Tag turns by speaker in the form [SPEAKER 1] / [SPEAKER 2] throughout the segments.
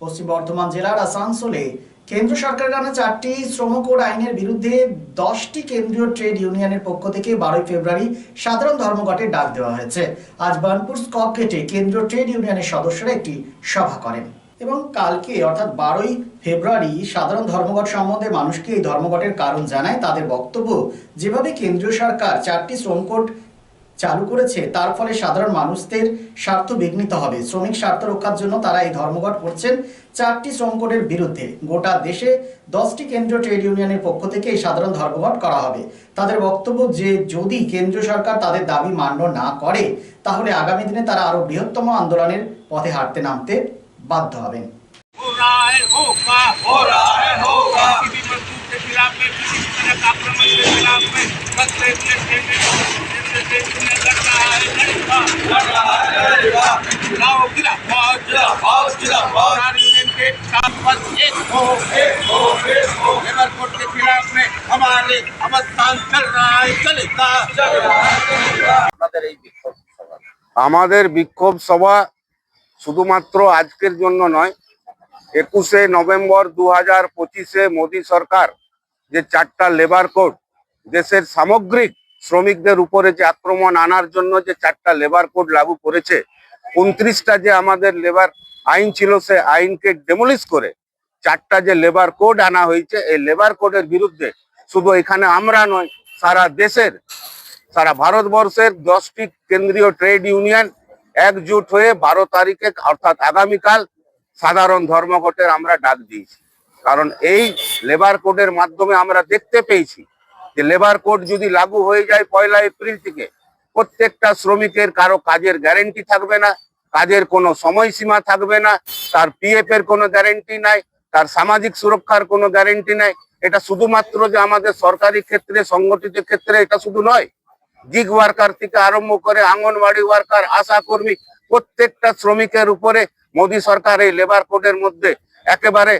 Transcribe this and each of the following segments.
[SPEAKER 1] পশ্চিম বর্ধমান জেলার আসানসোলে কেন্দ্র সরকারের আনা 4টি শ্রম কোড আইনের বিরুদ্ধে 10টি কেন্দ্রীয় ট্রেড ইউনিয়নের পক্ষ থেকে 12 ফেব্রুয়ারি সাধারণ ধর্মঘটের ডাক দেওয়া হয়েছে। আজ বার্নপুর স্কপ গেটে কেন্দ্রীয় ট্রেড ইউনিয়নের সদস্যরা একটি সভা করেন এবং কালকে অর্থাৎ 12 ফেব্রুয়ারি সাধারণ ধর্মঘট সম্বন্ধে মানুষকে এই ধর্মঘটের কারণ জানায়। তাদের বক্তব্য, যেভাবে কেন্দ্রীয় সরকার 4টি শ্রম কোড চালু করেছে তার ফলে সাধারণ মানুষদের স্বার্থ বিঘ্নিত হবে। শ্রমিক স্বার্থ রক্ষার জন্য তারা এই ধর্মঘট করছেন 4টি শ্রম কোডের বিরুদ্ধে। গোটা দেশে 10টি কেন্দ্রীয় ট্রেড ইউনিয়নের পক্ষ থেকে এই সাধারণ ধর্মঘট করা হবে। তাদের বক্তব্য যে যদি কেন্দ্রীয় সরকার তাদের দাবি মান্য না করে তাহলে আগামী দিনে তারা আরো বৃহত্তম আন্দোলনের পথে হাঁটতে নামতে বাধ্য হবেন।
[SPEAKER 2] আমাদের বিক্ষোভ সভা শুধুমাত্র আজকের জন্য নয়, 21শে নভেম্বর 2025-এ মোদী সরকার যে 4টা লেবার কোড দেশের সামগ্রিক শ্রমিকদের উপরে যে আক্রমণ আনার জন্য যে 4টা লেবার কোড লাগু করেছে, 29টা যে আমাদের লেবার আইন ছিল সে আইনকে ডেমোলিশ করে 4টা যে লেবার কোড আনা হয়েছে, এই লেবার কোডের বিরুদ্ধে শুধু এখানে আমরা নয়, সারা দেশের, সারা ভারতবর্ষের 10টি কেন্দ্রীয় ট্রেড ইউনিয়ন একজোট হয়ে 12 তারিখে অর্থাৎ আগামীকাল সাধারণ ধর্মঘটের আমরা ডাক দিয়েছি। কারণ এই লেবার কোডের মাধ্যমে আমরা দেখতে পেয়েছি যে লেবার কোড যদি লাগু হয়ে যায় 1 এপ্রিল থেকে, প্রত্যেকটা শ্রমিকের কারো কাজের গ্যারেন্টি থাকবে না, কাজের কোনো সময়সীমা থাকবে না, তার পিএফ এর কোনো গ্যারেন্টি নাই, তার সামাজিক সুরক্ষার কোনো গ্যারেন্টি নাই। এটা শুধুমাত্র যে আমাদের সরকারি ক্ষেত্রে, সংগঠিত ক্ষেত্রে এটা শুধু নয়, জিগ ওয়ার্কার থেকে আরম্ভ করে আঙ্গনবাড়ি ওয়ার্কার, আশা কর্মী, প্রত্যেকটা শ্রমিকের উপরে মোদী সরকার এই লেবার কোডের মধ্যে একেবারে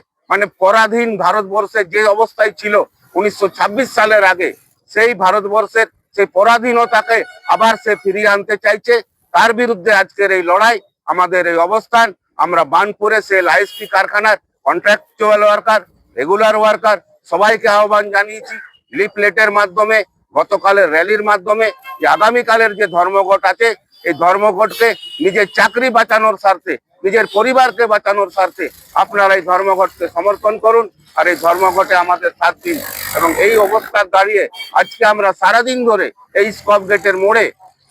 [SPEAKER 2] পরাধীন ভারতবর্ষের যে অবস্থায় ছিল 1926 সালের আগে, সেই ভারতবর্ষের সেই পরাধীনতাকে আবার সে ফিরিয়ে আনতে চাইছে। তার বিরুদ্ধে আজকের এই লড়াই, আমাদের এই অবস্থান। আমরা বার্নপুরে সেল আইএসপি কারখানার কন্ট্রাকচুয়াল ওয়ার্কার, রেগুলার ওয়ার্কার সবাইকে আহ্বান জানিয়েছি লিফলেটের মাধ্যমে, গতকালের র্যালির মাধ্যমে, যে আগামীকালের যে ধর্মঘট আছে এই ধর্মঘটকে নিজের চাকরি বাঁচানোর স্বার্থে, নিজের পরিবারকে বাঁচানোর স্বার্থে আপনারা এই ধর্মঘটকে সমর্থন করুন আর এই ধর্মঘটে আমাদের সাথ দিন। এবং এই অবস্থার দাঁড়িয়ে আজকে আমরা সারাদিন ধরে এই স্কপ গেটের মোড়ে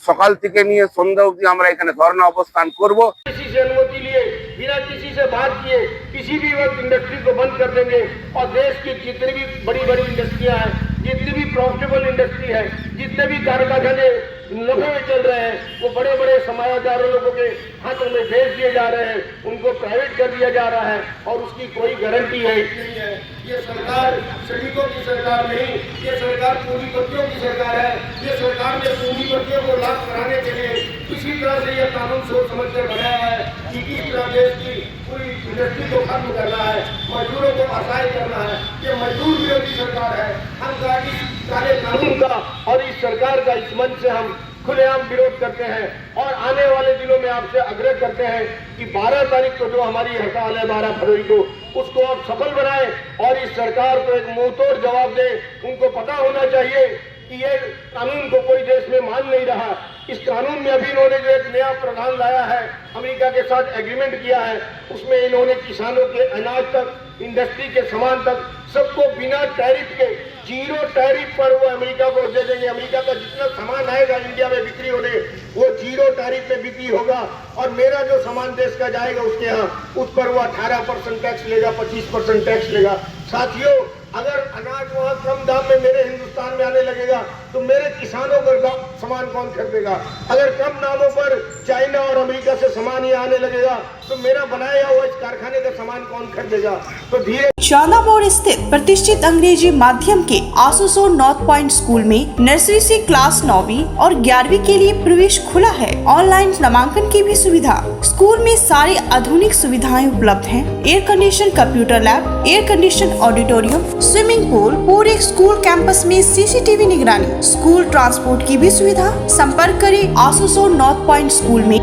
[SPEAKER 2] সকাল থেকে নিয়ে সন্ধ্যা অবধি আমরা এখানে ধর্ণা অবস্থান করব।
[SPEAKER 3] अनुमति लिए बिना किसी से बात किए किसी भी वक्त इंडस्ट्री को बंद कर देंगे और देश की जितनी भी बड़ी बड़ी इंडस्ट्रियां हैं, जितनी भी प्रॉफिटेबल इंडस्ट्री है, जितने भी कारखाने नफे में चल रहे हैं, वो बड़े बड़े समाजदारों लोगों के हाथों में भेज दिए जा रहे हैं, उनको प्राइवेट कर दिया जा रहा है और उसकी कोई गारंटी है नहीं है। ये सरकार श्रमिकों की सरकार नहीं, ये सरकार पूंजीपतियों की सरकार है। ये सरकार ने पूंजीपतियों को लाभ कराने के लिए इसी तरह से यह कानून सोच समझ कर बनाया है कि किस तरह देश की पूरी इंडस्ट्री को खत्म करना है, मजदूरों को असहाय करना है। ये मजदूर विरोधी सरकार है। हम काले कानून का और इस सरकार का इस मंच से हम खुलेआम विरोध करते हैं और आने वाले दिनों में आपसे आग्रह करते हैं कि 12 तारीख को जो हमारी हड़ताल है 12 फरवरी को, उसको आप सफल बनाएं और इस सरकार को एक मुंहतोड़ जवाब दें। उनको पता होना चाहिए कि ये कानून को कोई देश में मान नहीं रहा। इस कानून में अभी इन्होंने जो एक नया प्रावधान लाया है, अमेरिका के साथ एग्रीमेंट किया है, उसमें इन्होंने किसानों के अनाज तक, इंडस्ट्री के सामान तक सबको बिना टैरिफ के, 0 टैरिफ पर वो अमेरिका को दे देंगे। अमेरिका का जितना सामान आएगा इंडिया में बिक्री होने, वो 0 टैरिफ में बिक्री होगा और मेरा जो सामान देश का जाएगा उसके यहाँ उस पर वो 18% टैक्स लेगा, 25% टैक्स लेगा। साथियों, अगर अनाज वहाँ कम दाम में मेरे हिंदुस्तान में आने लगेगा तो मेरे किसानों का सामान कौन खरीदेगा? अगर कम दामों पर चाइना और अमेरिका से सामान यहाँ आने लगेगा तो मेरा बनाया हुआ इस कारखाने का सामान कौन खरीदेगा? तो धीरे
[SPEAKER 4] चांदा मोड़ स्थित प्रतिष्ठित अंग्रेजी माध्यम के आसुसो नॉर्थ पॉइंट स्कूल में नर्सरी से क्लास 9वीं और 11वीं के लिए प्रवेश खुला है। ऑनलाइन नामांकन की भी सुविधा। स्कूल में सारी आधुनिक सुविधाएं उपलब्ध हैं। Air condition computer lab, air condition auditorium, swimming pool, पूरे स्कूल कैंपस में सीसीटीवी निगरानी, स्कूल ट्रांसपोर्ट की भी सुविधा। संपर्क करें आसुसो नॉर्थ पॉइंट स्कूल में।